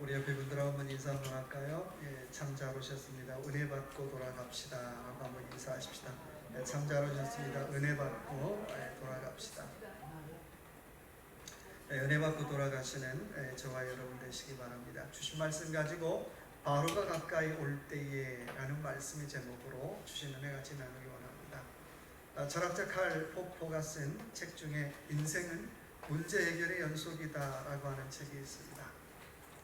우리 옆에 분들하고 한번 인사 한번 할까요? 예, 참 잘 오셨습니다. 은혜 받고 돌아갑시다. 하고 한번 인사하십시다. 예, 참 잘 오셨습니다. 은혜 받고 돌아갑시다. 예, 은혜 받고 돌아가시는 저와 여러분 되시기 바랍니다. 주신 말씀 가지고 바로가 가까이 올 때에 라는 말씀의 제목으로 주신 은혜 같이 나누기 원합니다. 철학자 칼 포포가 쓴 책 중에 인생은 문제 해결의 연속이다 라고 하는 책이 있습니다.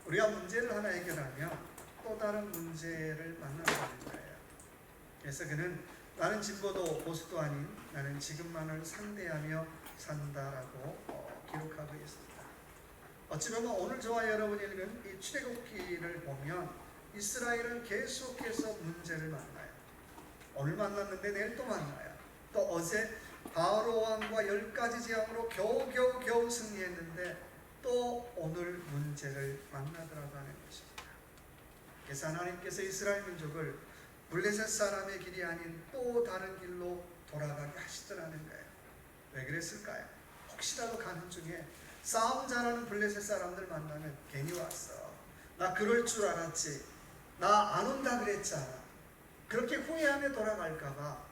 우리가 문제를 하나 해결하면 또 다른 문제를 만난다는 거예요. 그래서 그는 나는 진보도 보수도 아닌 나는 지금만을 상대하며 산다라고 기록하고 있습니다. 어찌 보면 오늘 저와 여러분이 읽은 이 출애굽기를 보면 이스라엘은 계속해서 문제를 만나요. 오늘 만났는데 내일 또 만나요. 또 어제 바로 왕과 10가지 재앙으로 겨우 승리했는데 또 오늘 문제를 만나더라고 하는 것입니다. 그래서 하나님께서 이스라엘 민족을 블레셋 사람의 길이 아닌 또 다른 길로 돌아가게 하시더라는 거예요. 왜 그랬을까요? 혹시라도 가는 중에 싸움 잘하는 블레셋 사람들 만나면 괜히 왔어. 나 그럴 줄 알았지. 나 안 온다 그랬잖아. 그렇게 후회하며 돌아갈까봐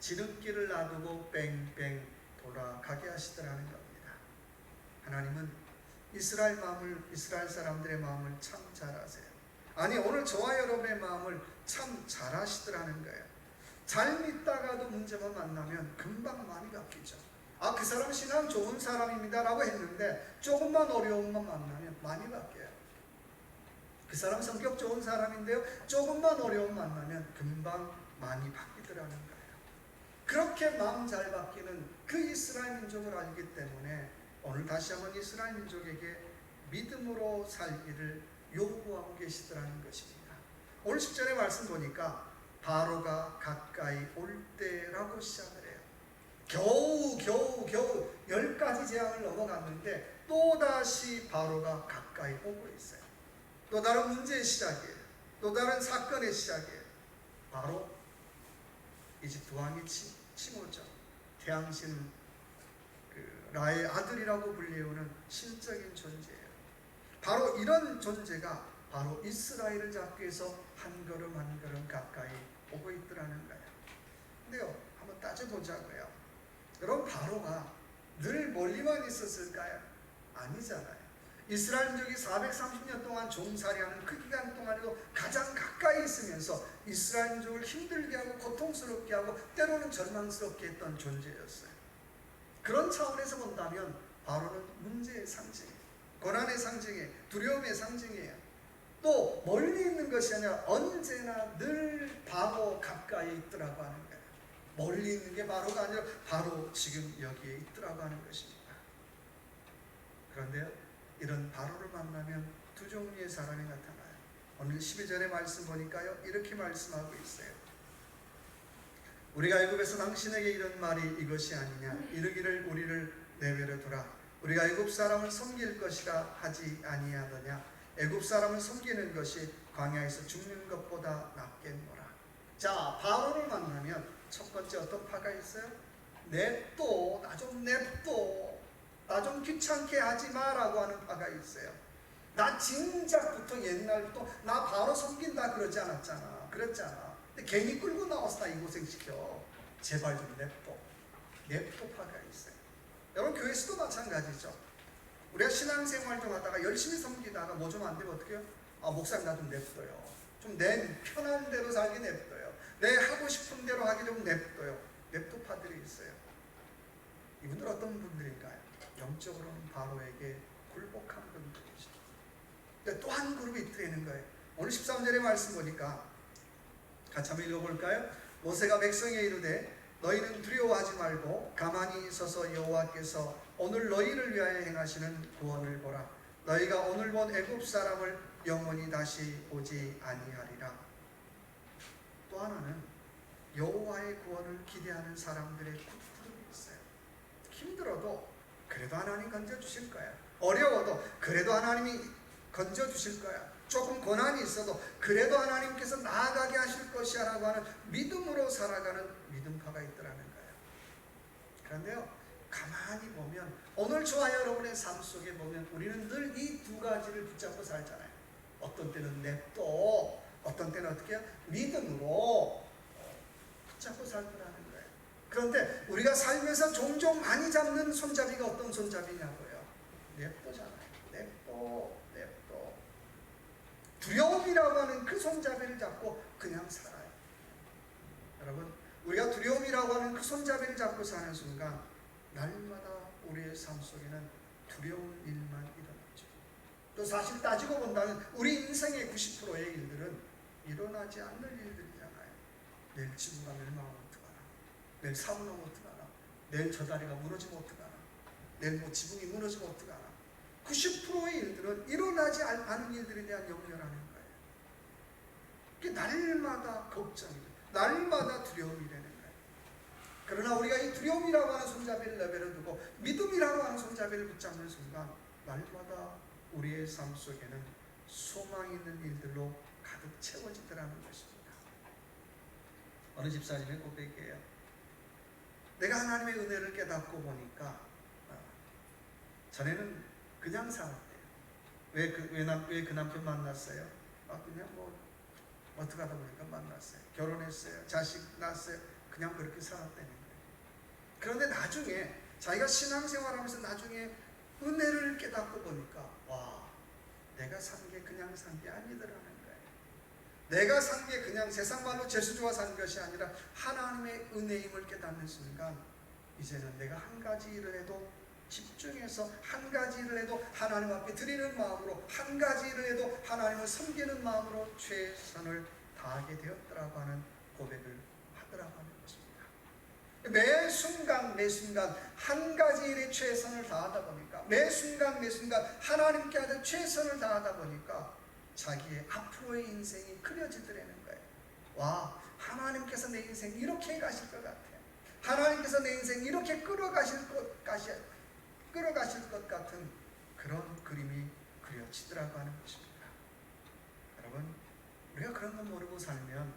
지름길을 놔두고 뺑뺑 돌아가게 하시더라는 겁니다. 하나님은 이스라엘 사람들의 마음을 참 잘 아세요. 아니 오늘 저와 여러분의 마음을 참 잘 아시더라는 거예요. 잘 믿다가도 문제만 만나면 금방 많이 바뀌죠. 아, 그 사람 신앙 좋은 사람입니다 라고 했는데 조금만 어려움만 만나면 많이 바뀌어요. 그 사람 성격 좋은 사람인데요, 조금만 어려움 만나면 금방 많이 바뀌더라는 거예요. 그렇게 마음 잘 바뀌는 그 이스라엘 민족을 알기 때문에 오늘 다시 한번 이스라엘 민족에게 믿음으로 살기를 요구하고 계시더라는 것입니다. 오늘 10절의 말씀 보니까 바로가 가까이 올 때라고 시작을 해요. 겨우 10가지 재앙을 넘어갔는데 또다시 바로가 가까이 오고 있어요. 또 다른 문제의 시작이에요. 또 다른 사건의 시작이에요. 바로 이집트 왕이 칭호죠. 태양신 라의 아들이라고 불리우는 신적인 존재예요. 바로 이런 존재가 바로 이스라엘을 잡기 위해서 한 걸음 한 걸음 가까이 오고 있더라는 거예요. 근데요, 한번 따져보자고요. 여러분, 바로가 늘 멀리만 있었을까요? 아니잖아요. 이스라엘 민족이 430년 동안 종살이하는 그 기간 동안에도 가장 가까이 있으면서 이스라엘 민족을 힘들게 하고 고통스럽게 하고 때로는 절망스럽게 했던 존재였어요. 그런 차원에서 본다면 바로는 문제의 상징, 고난의 상징이에요. 두려움의 상징이에요. 또 멀리 있는 것이 아니라 언제나 늘 바로 가까이 있더라고 하는 거예요. 멀리 있는 게 바로가 아니라 바로 지금 여기에 있더라고 하는 것입니다. 그런데요, 이런 바로를 만나면 두 종류의 사람이 나타나요. 오늘 12절의 말씀 보니까요, 이렇게 말씀하고 있어요. 우리가 애굽에서 당신에게 이런 말이 이것이 아니냐. 이르기를 우리를 내외로 두라. 우리가 애굽 사람을 섬길 것이라 하지 아니하더냐. 애굽 사람을 섬기는 것이 광야에서 죽는 것보다 낫겠노라. 자, 바로를 만나면 첫 번째 어떤 파가 있어요? 냅둬, 나 좀 냅둬, 나 좀 귀찮게 하지 마라고 하는 파가 있어요. 나 진작부터 옛날부터 나 바로 섬긴다 그러지 않았잖아. 그랬잖아. 괜히 끌고 나와서 나 이 고생시켜. 제발 좀 냅둬 파가 있어요. 여러분, 교회에서도 마찬가지죠. 우리가 신앙생활 좀 하다가 열심히 섬기다가 뭐 좀 안 되면 어떻게 해요? 아, 목사님 나 좀 냅둬요. 좀 내 편한 대로 살기 냅둬요. 내 하고 싶은 대로 하기 좀 냅둬요. 냅둬 파들이 있어요. 이분들 어떤 분들인가요? 영적으로는 바로에게 굴복한 분들이죠. 근데 또 한 그룹이 있는 거예요. 오늘 13절의 말씀 보니까 같이 한번 읽어볼까요? 모세가 백성에 이르되 너희는 두려워하지 말고 가만히 서서 여호와께서 오늘 너희를 위하여 행하시는 구원을 보라. 너희가 오늘 본 애굽 사람을 영원히 다시 보지 아니하리라. 또 하나는 여호와의 구원을 기대하는 사람들의 그룹이 있어요. 힘들어도 그래도 하나님 건져주실 거야. 어려워도 그래도 하나님이 건져주실 거야. 조금 고난이 있어도 그래도 하나님께서 나아가게 하실 것이야 라고 하는 믿음으로 살아가는 믿음파가 있더라는 거예요. 그런데요, 가만히 보면 오늘 저와 여러분의 삶 속에 보면 우리는 늘 이 두 가지를 붙잡고 살잖아요. 어떤 때는 냅둬, 어떤 때는 어떻게 해요? 믿음으로 붙잡고 살더라는 거예요. 그런데 우리가 살면서 종종 많이 잡는 손잡이가 어떤 손잡이냐고요? 냅둬잖아요. 냅둬. 두려움이라고 하는 그 손잡이를 잡고 그냥 살아요. 여러분, 우리가 두려움이라고 하는 그 손잡이를 잡고 사는 순간 날마다 우리의 삶 속에는 두려운 일만 일어나죠. 또 사실 따지고 본다면 우리 인생의 90%의 일들은 일어나지 않는 일들이잖아요. 내일 지구가 멸망하면 어떡하나, 내일 사고 나면 어떡하나, 내일 저 다리가 무너지면 어떡하나, 내일 뭐 지붕이 무너지면 어떡하나. 90%의 일들은 일어나지 않은 일들에 대한 염려라는 거예요. 그게 날마다 걱정이죠. 날마다 두려움이 되는 거예요. 그러나 우리가 이 두려움이라고 하는 손잡이를 내버려두고 믿음이라고 하는 손잡이를 붙잡는 순간 날마다 우리의 삶 속에는 소망 있는 일들로 가득 채워지더라는 것입니다. 어느 집사님의 고백이에요. 내가 하나님의 은혜를 깨닫고 보니까 전에는 그냥 살았대요. 왜 그 남편 만났어요? 그냥 뭐 어떻게 하다 보니까 만났어요. 결혼했어요. 자식 낳았어요. 그냥 그렇게 살았다는 거예요. 그런데 나중에 자기가 신앙생활하면서 나중에 은혜를 깨닫고 보니까 와, 내가 산 게 그냥 산 게 아니더라는 거예요. 내가 산 게 그냥 세상 말로 재수주와 산 것이 아니라 하나님의 은혜임을 깨닫는 순간 이제는 내가 한 가지 일을 해도 집중해서 한 가지 일을 해도 하나님 앞에 드리는 마음으로, 한 가지 일을 해도 하나님을 섬기는 마음으로 최선을 다하게 되었더라고 하는 고백을 하더라고 하는 것입니다. 매 순간 한 가지 일에 최선을 다하다 보니까, 매 순간 하나님께 하는 최선을 다하다 보니까 자기의 앞으로의 인생이 그려지더라는 거예요. 와, 하나님께서 내 인생 이렇게 가실 것 같아요. 하나님께서 내 인생 이렇게 끌어가실 것 같은 그런 그림이 그려지더라고 하는 것입니다. 여러분, 우리가 그런 거 모르고 살면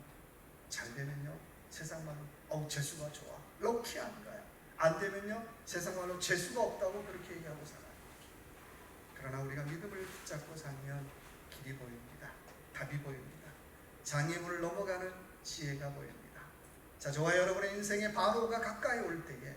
잘 되면요 세상 말로 재수가 좋아, 럭키한 거야. 안 되면요 세상 말로 재수가 없다고 그렇게 얘기하고 살아요. 그러나 우리가 믿음을 붙잡고 살면 길이 보입니다. 답이 보입니다. 장애물을 넘어가는 지혜가 보입니다. 자, 저와 여러분의 인생의 바로가 가까이 올 때에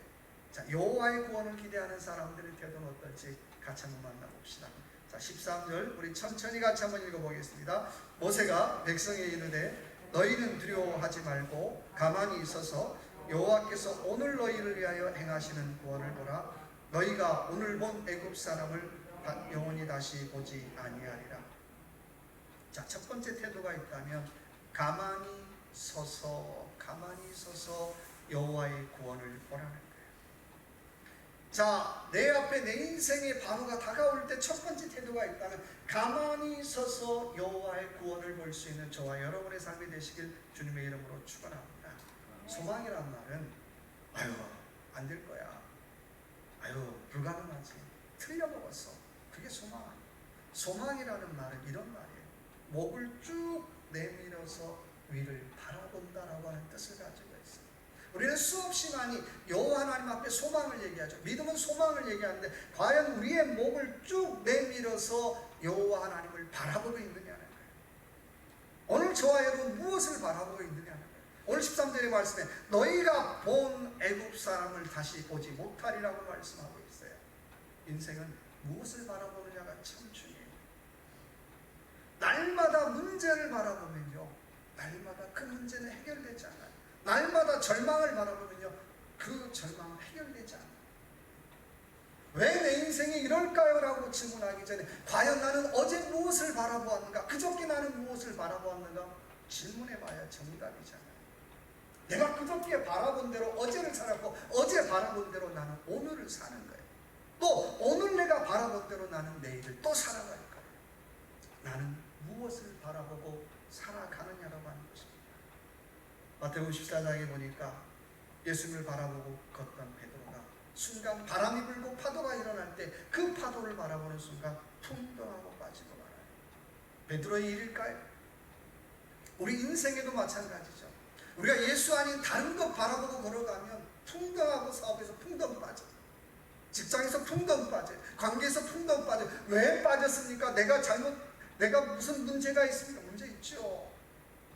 자, 여호와의 구원을 기대하는 사람들의 태도는 어떨지 같이 한번 만나봅시다. 자, 13절 우리 천천히 같이 한번 읽어보겠습니다. 모세가 백성에 이르되 너희는 두려워하지 말고 가만히 있어서 여호와께서 오늘 너희를 위하여 행하시는 구원을 보라. 너희가 오늘 본 애굽 사람을 영원히 다시 보지 아니하리라. 자, 첫 번째 태도가 있다면 가만히 서서 여호와의 구원을 보라는 거예요. 자, 내 앞에 내 인생의 바로가 다가올 때 첫 번째 태도가 있다면 가만히 서서 여호와의 구원을 볼 수 있는 저와 여러분의 삶이 되시길 주님의 이름으로 축원합니다. 소망이란 말은 안 될 거야, 불가능하지, 틀려먹었어, 그게 소망이라는 말은 이런 말이에요. 목을 쭉 내밀어서 위를 바라본다라고 하는 뜻을 가지고 있어요. 우리는 수없이 많이 여호와 하나님 앞에 소망을 얘기하죠. 믿음은 소망을 얘기하는데 과연 우리의 목을 쭉 내밀어서 여호와 하나님을 바라보고 있느냐는 거예요. 오늘 저와 여러분 무엇을 바라보고 있느냐는 거예요. 오늘 13절의 말씀에 너희가 본 애굽 사람을 다시 보지 못하리라고 말씀하고 있어요. 인생은 무엇을 바라보느냐가 참 중요해요. 날마다 문제를 바라보면요, 날마다 그 문제는 해결되지 않아요. 날마다 절망을 바라보면요, 그 절망은 해결되지 않아요. 왜 내 인생이 이럴까요? 라고 질문하기 전에 과연 나는 어제 무엇을 바라보았는가? 그저께 나는 무엇을 바라보았는가? 질문해봐야 정답이잖아요. 내가 그저께 바라본 대로 어제를 살았고 어제 바라본 대로 나는 오늘을 사는 거예요. 또 오늘 내가 바라본 대로 나는 내일을 또 살아갈 거예요. 나는 무엇을 바라보고 살아가느냐라고 하는 것입니다. 마태복음 14장에 보니까 예수님을 바라보고 걷던 베드로가 순간 바람이 불고 파도가 일어날 때 그 파도를 바라보는 순간 풍덩하고 빠지고 말아요. 베드로의 일일까요? 우리 인생에도 마찬가지죠. 우리가 예수 아닌 다른 것 바라보고 걸어가면 풍덩하고 사업에서 풍덩 빠져. 직장에서 풍덩 빠져, 관계에서 풍덩 빠져. 왜 빠졌습니까? 내가 무슨 문제가 있습니까? 문제 있죠.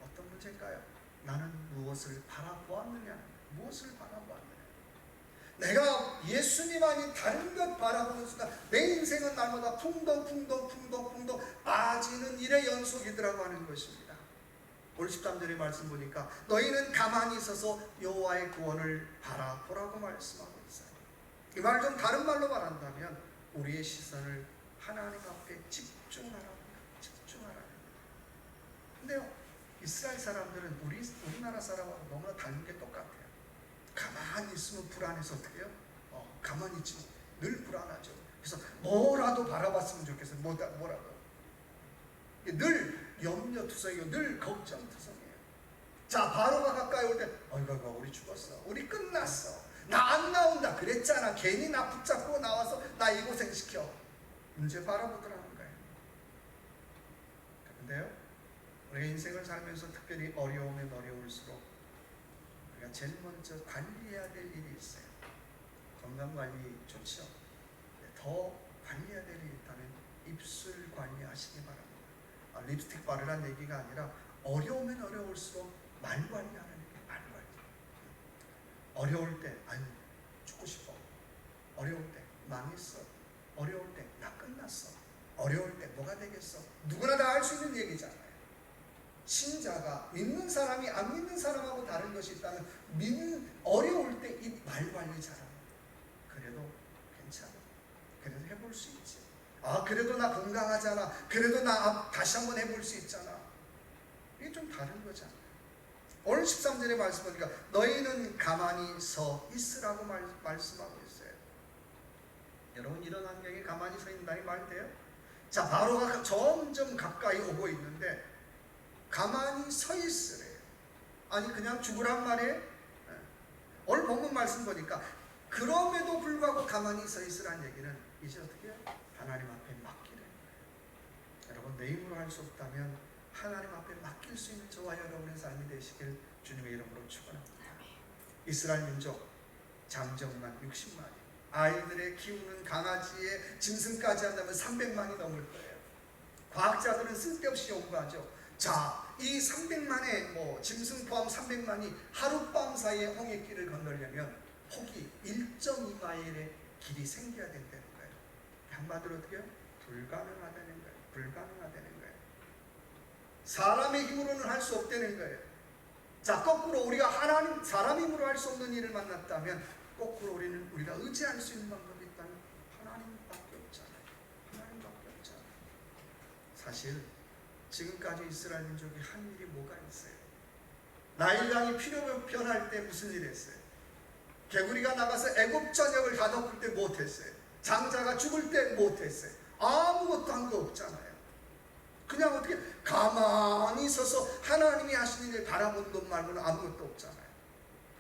어떤 문제일까요? 나는 무엇을 바라보았느냐? 무엇을 바라보았느냐? 내가 예수님 아닌 다른 것 바라보는 순간 내 인생은 날마다 풍덩 빠지는 일의 연속이더라고 하는 것입니다. 오늘 13절의 말씀 보니까 너희는 가만히 있어서 여호와의 구원을 바라보라고 말씀하고 있어요. 이 말 좀 다른 말로 말한다면 우리의 시선을 하나님 앞에 집중하라는 근데요, 이스라엘 사람들은 우리나라 사람하고 너무나 다른 게 똑같아요. 가만히 있으면 불안해서 어떻게 해요? 가만히 있지 늘 불안하죠. 그래서 뭐라도 바라봤으면 좋겠어요. 뭐라도. 늘 염려투성이고 늘 걱정투성이에요. 자, 바로가 가까이 올 때 어이구 우리 죽었어. 우리 끝났어. 나 안 나온다 그랬잖아. 괜히 나 붙잡고 나와서 나 이 고생시켜. 문제 바라보더라는 거예요. 근데요, 우리가 인생을 살면서 특별히 어려우면 어려울수록 우리가 제일 먼저 관리해야 될 일이 있어요. 건강관리 좋죠. 더 관리해야 될 일이 있다면 입술 관리하시기 바랍니다. 립스틱 바르란 얘기가 아니라 어려우면 어려울수록 말 관리하는 게 말 관리. 어려울 때 아유 죽고 싶어. 어려울 때 망했어. 어려울 때 나 끝났어. 어려울 때 뭐가 되겠어. 누구나 다 할 수 있는 얘기잖아요. 신자가 믿는 사람이 안 믿는 사람하고 다른 것이 있다면 어려울 때 이 말 관리 잘하는. 그래도 괜찮아. 그래도 해볼 수 있지. 그래도 나 건강하잖아. 그래도 나 다시 한번 해볼 수 있잖아. 이게 좀 다른 거잖아. 오늘 13절의 말씀 보니까 너희는 가만히 서 있으라고 말씀하고 있어요. 여러분 이런 환경에 가만히 서 있는다니 말 돼요? 자, 바로가 점점 가까이 오고 있는데 가만히 서 있으래요. 아니 그냥 죽으란 말이에요? 오늘 본문 말씀 보니까 그럼에도 불구하고 가만히 서 있으란 얘기는 이제 어떻게 해요? 하나님 앞에 맡기래. 여러분 내 힘으로 할 수 없다면 하나님 앞에 맡길 수 있는 저와 여러분의 삶이 되시길 주님의 이름으로 축원합니다. 이스라엘 민족 장정만 60만이, 아이들의 키우는 강아지의 짐승까지 한다면 300만이 넘을 거예요. 과학자들은 쓸데없이 연구하죠. 자, 이 300만의 짐승 포함 300만이 하룻밤 사이에 홍해길을 건너려면 폭이 1.2마일의 길이 생겨야 된다는 거예요. 한마디로 어떻게 해요? 불가능하다는 거예요. 불가능하다는 거예요. 사람의 힘으로는 할 수 없다는 거예요. 자, 거꾸로 우리가 사람 힘으로 할 수 없는 일을 만났다면 거꾸로 우리가 의지할 수 있는 방법이 있다면 하나님밖에 없잖아요. 하나님밖에 없잖아요. 사실 지금까지 이스라엘 민족이 한 일이 뭐가 있어요? 나일강이 피로 변할 때 무슨 일 했어요? 개구리가 나가서 애굽 전역을 다 덮을 때 못했어요. 장자가 죽을 때 못했어요. 아무것도 한 거 없잖아요. 그냥 어떻게 가만히 서서 하나님이 하시는 일 바라본 것 말고는 아무것도 없잖아요.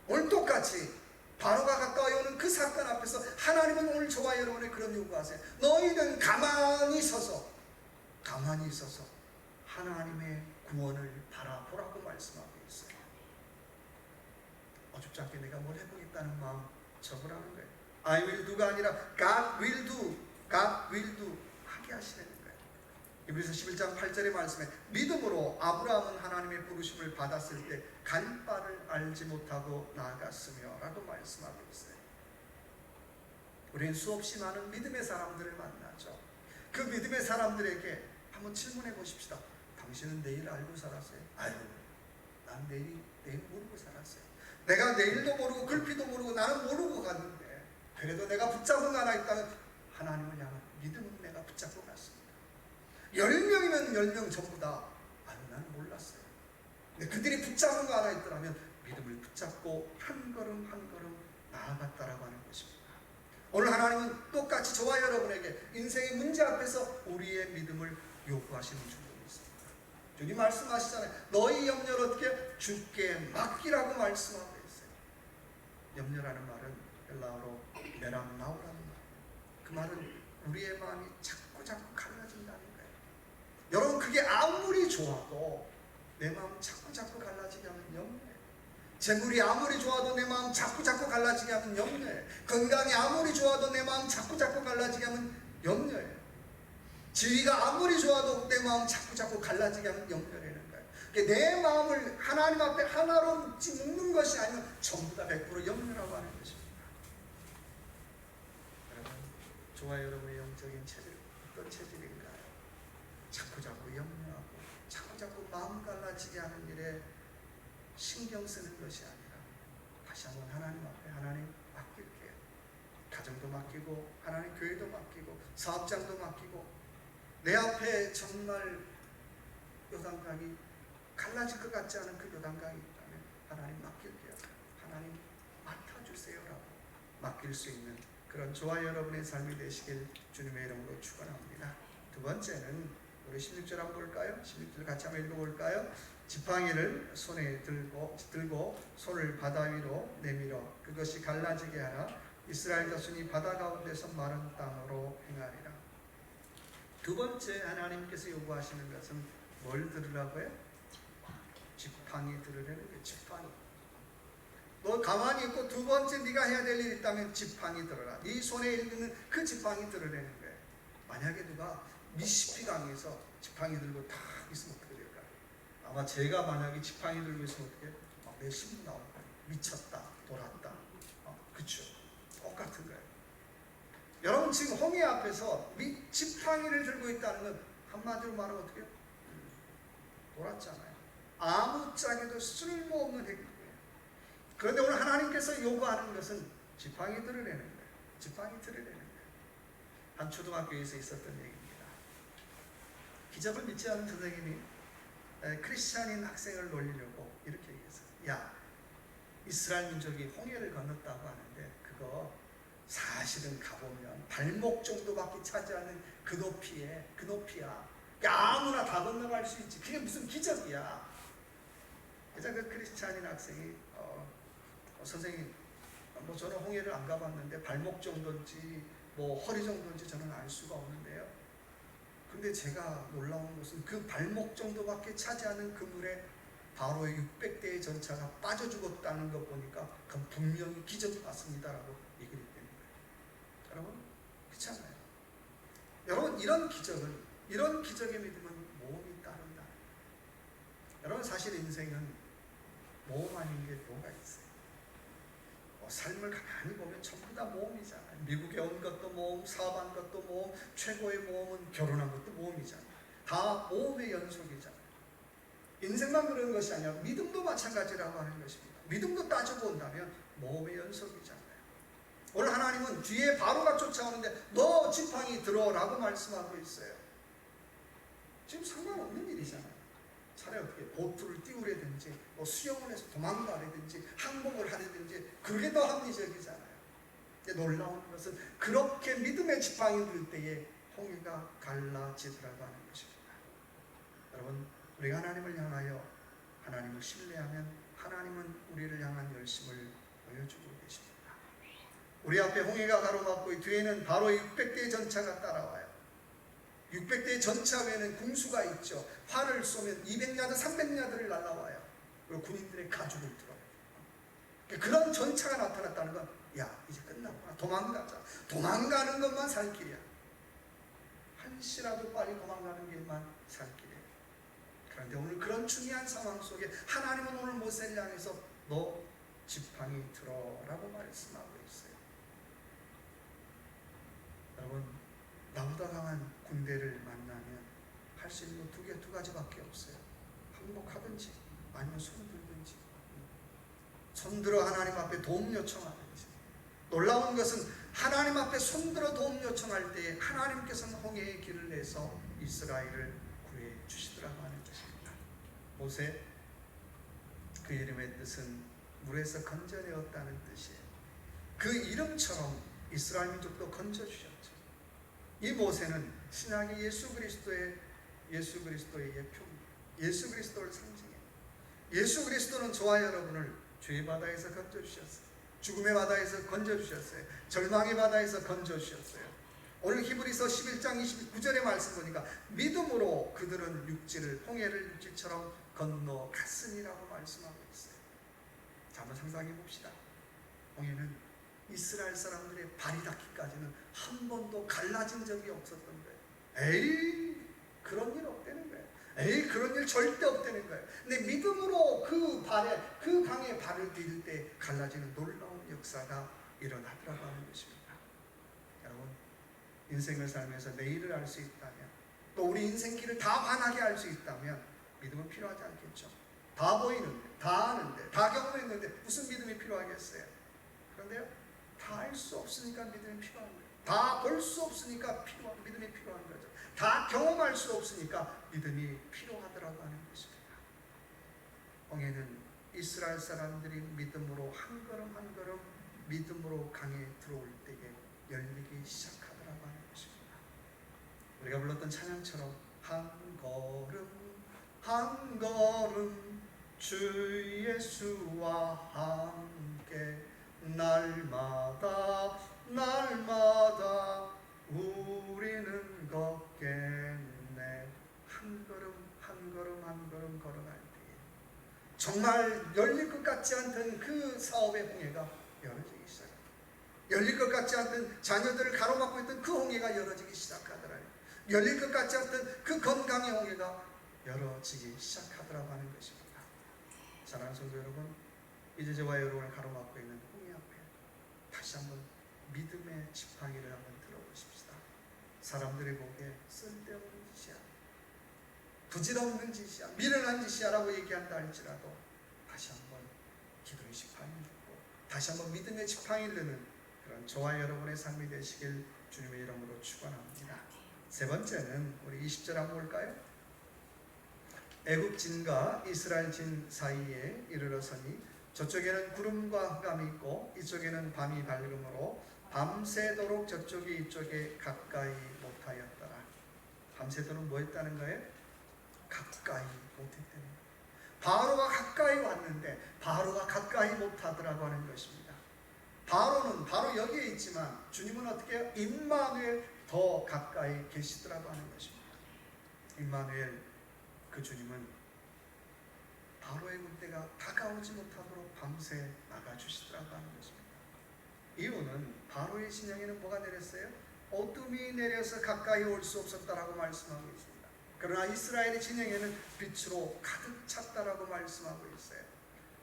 오늘 똑같이 바로가 가까이 오는 그 사건 앞에서 하나님은 오늘 저와 여러분의 그런 요구하세요. 너희는 가만히 서서 하나님의 구원을 바라보라고 말씀하고 있어요. 어줍지 않게 내가 뭘 해보겠다는 마음 접으라는 거예요. I will do가 아니라 God will do 하게 하시는 거예요. 이브리서 11장 8절의 말씀에 믿음으로 아브라함은 하나님의 부르심을 받았을 때 갈 바를 알지 못하고 나아갔으며 라고 말씀하고 있어요. 우리는 수없이 많은 믿음의 사람들을 만나죠. 그 믿음의 사람들에게 한번 질문해 보십시다. 당신은 내일 알고 살았어요? 아유, 난 내일 모르고 살았어요. 내가 내일도 모르고 글피도 모르고 나는 모르고 갔는데 그래도 내가 붙잡은 거 하나 있다면 하나님을 향한 믿음은 내가 붙잡고 갔습니다. 10명이면 10명 전부 다 나는 몰랐어요. 근데 그들이 붙잡은 거 하나 있더라면 믿음을 붙잡고 한 걸음 한 걸음 나아갔다라고 하는 것입니다. 오늘 하나님은 똑같이 저와 여러분에게 인생의 문제 앞에서 우리의 믿음을 요구하시는 주님이 있습니다. 주님 말씀하시잖아요. 너희 염려를 어떻게 주께 맡기라고 말씀하고 있어요. 염려라는 말은 헬라어로 메람나우라는 말. 그 말은 우리의 마음이 자꾸 갈라진다는 거예요. 여러분 그게 아무리 좋아도 내 마음 자꾸 갈라지게 하면 염려해요. 재물이 아무리 좋아도 내 마음 자꾸 갈라지게 하면 염려예요. 건강이 아무리 좋아도 내 마음 자꾸 갈라지게 하면 염려예요. 지위가 아무리 좋아도 내 마음 자꾸 갈라지게 하면 염려라는 거예요. 그러니까 내 마음을 하나님 앞에 하나로 묶는 것이 아니면 전부 다 100% 염려라고 하는 것입니다. 여러분, 저와 여러분의 영적인 체질 어떤 체질인가요? 자꾸 염려하고 자꾸 마음 갈라지게 하는 일에 신경 쓰는 것이 아니라 다시 한번 하나님 앞에 하나님 맡길게요. 가정도 맡기고 하나님 교회도 맡기고 사업장도 맡기고 내 앞에 정말 요단강이 갈라질 것 같지 않은 그 요단강이 있다면 하나님 맡길게요. 하나님 맡아주세요라고 맡길 수 있는 그런 저와 여러분의 삶이 되시길 주님의 이름으로 축원합니다. 두 번째는 우리 16절 한번 볼까요? 16절 같이 한번 읽어볼까요? 지팡이를 손에 들고 손을 바다 위로 내밀어 그것이 갈라지게 하라. 이스라엘 자손이 바다 가운데서 마른 땅으로 행하리라. 두 번째 하나님께서 요구하시는 것은 뭘 들으라고요? 지팡이 들으라는 거예요. 지팡이. 너 가만히 있고 두 번째 네가 해야 될 일이 있다면 지팡이 들어라. 네 손에 있는 그 지팡이 들으라는 거예요. 만약에 누가 미시피강에서 지팡이 들고 탁 있으면 어떻게 될까요? 아마 제가 만약에 지팡이 들고 있으면 어떻게 내 신분 나올 거예요. 미쳤다, 돌았다. 그쵸? 똑같은 거예요. 여러분 지금 홍해 앞에서 지팡이를 들고 있다는 건 한마디로 말하면 어떻게 해요? 돌았잖아요. 아무짝에도 쓸모없는 행위예요. 그런데 오늘 하나님께서 요구하는 것은 지팡이 들으라는 거예요. 지팡이 들으라는 거예요. 한 초등학교에서 있었던 얘기입니다. 기적을 믿지 않은 선생님이 크리스찬인 학생을 놀리려고 이렇게 얘기했어요. 야, 이스라엘 민족이 홍해를 건넜다고 하는데 그거 사실은 가보면 발목 정도밖에 차지 않는 그 높이야. 아무나 다 건너갈 수 있지. 그게 무슨 기적이야. 그래서 그 크리스찬인 학생이 선생님, 저는 홍해를 안 가봤는데 발목 정도인지 허리 정도인지 저는 알 수가 없는데요. 근데 제가 놀라운 것은 그 발목 정도밖에 차지 않는 그 물에 바로의 600대의 전차가 빠져 죽었다는 것 보니까 그건 분명히 기적 같습니다라고 얘기를 했다는 거예요. 여러분, 그렇잖아요. 여러분, 이런 기적의 믿음은 모험이 따른다. 여러분, 사실 인생은 모험 아닌 게 뭐가 있어요? 삶을 가만히 보면 전부 다 모험이잖아요. 미국에 온 것도 모험, 사업한 것도 모험, 최고의 모험은 결혼한 것도 모험이잖아요. 다 모험의 연속이잖아요. 인생만 그런 것이 아니라 믿음도 마찬가지라고 하는 것입니다. 믿음도 따져본다면 모험의 연속이잖아요. 오늘 하나님은 뒤에 바로가 쫓아오는데 너 지팡이 들어라고 말씀하고 있어요. 지금 상관없는 일이잖아요. 차라리 어떻게 보트를 띄우려든지 수영을 해서 도망가려든지 항복을 하려든지 그게 더 합리적이잖아요. 놀라운 것은 그렇게 믿음의 지팡이 들 때에 홍해가 갈라지더라고 하는 것입니다. 여러분, 우리가 하나님을 향하여 하나님을 신뢰하면 하나님은 우리를 향한 열심을 보여주고 계십니다. 우리 앞에 홍해가 가로막고 뒤에는 바로 600대의 전차가 따라와요. 600대의 전차 외에는 궁수가 있죠. 활을 쏘면 200야드, 300야드를 날아와요. 그리고 군인들의 가죽을 들어요. 그런 전차가 나타났다는 건 야, 이제 끝났구나. 도망가자. 도망가는 것만 살 길이야. 한시라도 빨리 도망가는 길만 살 길이에요. 그런데 오늘 그런 중요한 상황 속에 하나님은 오늘 모세를 향해서 너 지팡이 들어라고 말씀하고 있어요. 여러분, 나보다 강한 군대를 만나면 할 수 있는 거 두 가지밖에 없어요. 항복하든지 아니면 손 들든지. 손 들어 하나님 앞에 도움 요청하든지. 놀라운 것은 하나님 앞에 손 들어 도움 요청할 때에 하나님께서는 홍해의 길을 내서 이스라엘을 구해 주시더라고 하는 것입니다. 모세, 그 이름의 뜻은 물에서 건져내었다는 뜻이에요. 그 이름처럼 이스라엘 민족도 건져주셨죠. 이 모세는 신약의 예수 그리스도의 예표입니다. 예수 그리스도를 상징해요. 예수 그리스도는 저와 여러분을 죄의 바다에서 건져주셨어요. 죽음의 바다에서 건져주셨어요. 절망의 바다에서 건져주셨어요. 오늘 히브리서 11장 29절의 말씀 보니까 믿음으로 그들은 홍해를 육지처럼 건너갔으니라고 말씀하고 있어요. 자, 한번 상상해 봅시다. 홍해는 이스라엘 사람들의 발이 닿기까지는 한 번도 갈라진 적이 없었던 거예요. 에이, 그런 일 없다는 거예요. 에이, 그런 일 절대 없다는 거예요. 근데 믿음으로 그 강에 발을 디딜 때 갈라지는 놀라운 역사가 일어나더라고 하는 것입니다. 여러분, 인생을 살면서 내일을 알 수 있다면, 또 우리 인생길을 다 환하게 알 수 있다면 믿음은 필요하지 않겠죠. 다 보이는데, 다 아는데, 다 경험했는데 무슨 믿음이 필요하겠어요? 그런데요, 다 알 수 없으니까 믿음이 필요한 거예요. 다 볼 수 없으니까 믿음이 필요한 거죠. 다 경험할 수 없으니까 믿음이 필요하더라고 하는 것입니다. 홍해는 이스라엘 사람들이 믿음으로 한 걸음 한 걸음 믿음으로 강에 들어올 때에 열리기 시작하더라고 하는 것입니다. 우리가 불렀던 찬양처럼 한 걸음 한 걸음 주 예수와 함께 날마다 날마다 우리는 걷겠네. 한 걸음 한 걸음 한 걸음 걸어갈 때에 정말 열릴 것 같지 않던 그 사업의 홍해가 열어지기 시작합니다. 열릴 것 같지 않던 자녀들을 가로막고 있던 그 홍해가 열어지기 시작하더라고요. 열릴 것 같지 않던 그 건강의 홍해가 열어지기 시작하더라고 하는 것입니다. 사랑하는 성도 여러분, 이제 저와 여러분을 가로막고 있는 홍해 앞에 다시 한번 믿음의 지팡이를 한번 들어보십시다. 사람들이 보기에 쓸데없는 짓이야, 부질없는 짓이야, 미련한 짓이야 라고 얘기한다 할지라도 다시 한번 기도의 지팡이를 들고 다시 한번 믿음의 지팡이를 드는 그런 저와 여러분의 삶이 되시길 주님의 이름으로 축원합니다. 세 번째는 우리 20절 한번 볼까요? 애굽 진과 이스라엘 진 사이에 이르러서니 저쪽에는 구름과 흑암이 있고 이쪽에는 밤이 밝음으로 밤새도록 저쪽이 이쪽에 가까이 못하였더라. 밤새도록 뭐 했다는 거예요? 가까이 못했다는 거예요. 바로가 가까이 왔는데 바로가 가까이 못하더라고 하는 것입니다. 바로는 바로 여기에 있지만 주님은 어떻게 해요? 임마누엘 더 가까이 계시더라고 하는 것입니다. 임마누엘, 그 주님은 바로의 군대가 다가오지 못하도록 밤새 막아주시더라고 하는 것입니다. 이유는 바로의 진영에는 뭐가 내렸어요? 어둠이 내려서 가까이 올 수 없었다라고 말씀하고 있습니다. 그러나 이스라엘의 진영에는 빛으로 가득 찼다라고 말씀하고 있어요.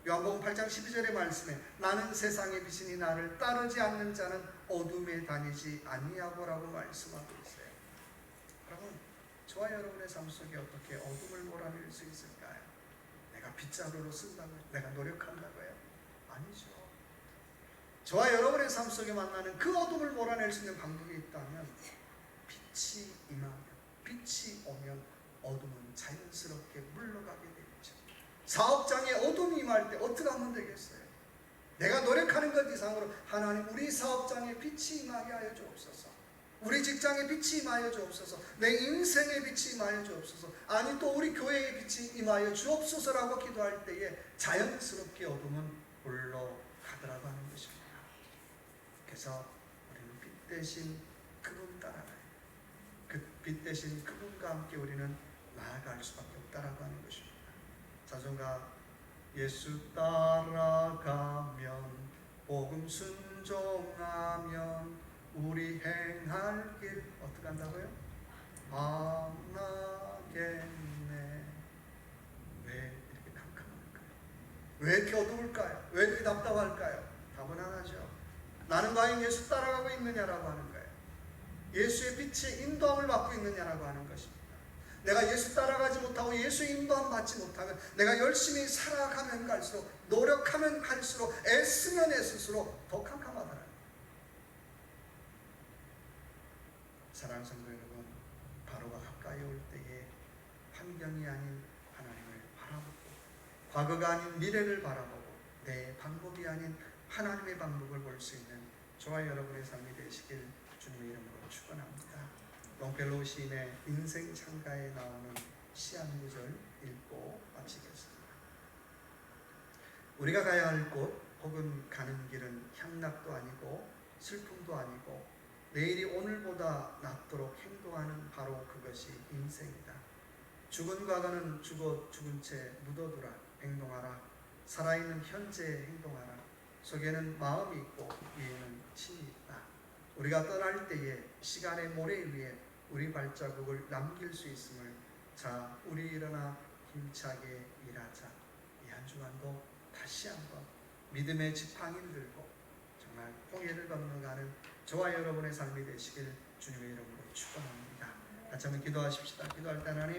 요한복음 8장 12절의 말씀에 나는 세상의 빛이니 나를 따르지 않는 자는 어둠에 다니지 아니하고라고 말씀하고 있어요. 여러분, 저와 여러분의 삶 속에 어떻게 어둠을 몰아낼 수 있을까요? 내가 빗자루로 쓴다고요? 내가 노력한다고요? 아니죠. 저와 여러분의 삶 속에 만나는 그 어둠을 몰아낼 수 있는 방법이 있다면 빛이 임하면, 빛이 오면 어둠은 자연스럽게 물러가게 되겠죠. 사업장에 어둠이 임할 때 어떻게 하면 되겠어요? 내가 노력하는 것 이상으로 하나님 우리 사업장에 빛이 임하게 하여 주옵소서. 우리 직장에 빛이 임하여 주옵소서. 내 인생에 빛이 임하여 주옵소서. 아니 또 우리 교회에 빛이 임하여 주옵소서라고 기도할 때에 자연스럽게 어둠은 물러가더라고 하는 것입니다. 그래서 우리는 빛 대신 그분 따라가요. 그 빛 대신 그분과 함께 우리는 나아갈 수밖에 없다라고 하는 것입니다. 자존가 예수 따라가면 복음 순종하면 우리 행할 길 어떻게 한다고요? 만나겠네. 왜 이렇게 캄캄할까요? 왜 이렇게 어두울까요? 왜 이렇게 답답할까요? 답은 하나죠. 나는 과연 예수 따라가고 있느냐라고 하는 거예요. 예수의 빛의 인도함을 받고 있느냐라고 하는 것입니다. 내가 예수 따라가지 못하고 예수의 인도함 받지 못하면 내가 열심히 살아가면 갈수록, 노력하면 갈수록, 애쓰면 애쓸수록 더 캄캄하더라고요. 사랑하는 성도 여러분, 바로가 가까이 올 때에 환경이 아닌 하나님을 바라보고, 과거가 아닌 미래를 바라보고, 내 방법이 아닌 하나님의 방법을 볼 수 있는 저와 여러분의 삶이 되시길 주님의 이름으로 축원합니다. 롱펠로우 시인의 인생 창가에 나오는 시 한 구절 읽고 마치겠습니다. 우리가 가야 할 곳 혹은 가는 길은 향락도 아니고 슬픔도 아니고 내일이 오늘보다 낫도록 행동하는 바로 그것이 인생이다. 죽은 과거는 죽은 채 묻어두라. 행동하라. 살아있는 현재에 행동하라. 속에는 마음이 있고 위에는 침이 있다. 우리가 떠날 때에 시간의 모래 위에 우리 발자국을 남길 수 있음을 자 우리 일어나 힘차게 일하자. 이 한 주간도 다시 한번 믿음의 지팡이를 들고 정말 홍해를 건너가는 저와 여러분의 삶이 되시길 주님의 이름으로 축원합니다. 같이 한번 기도하십시다. 기도할 때 하나님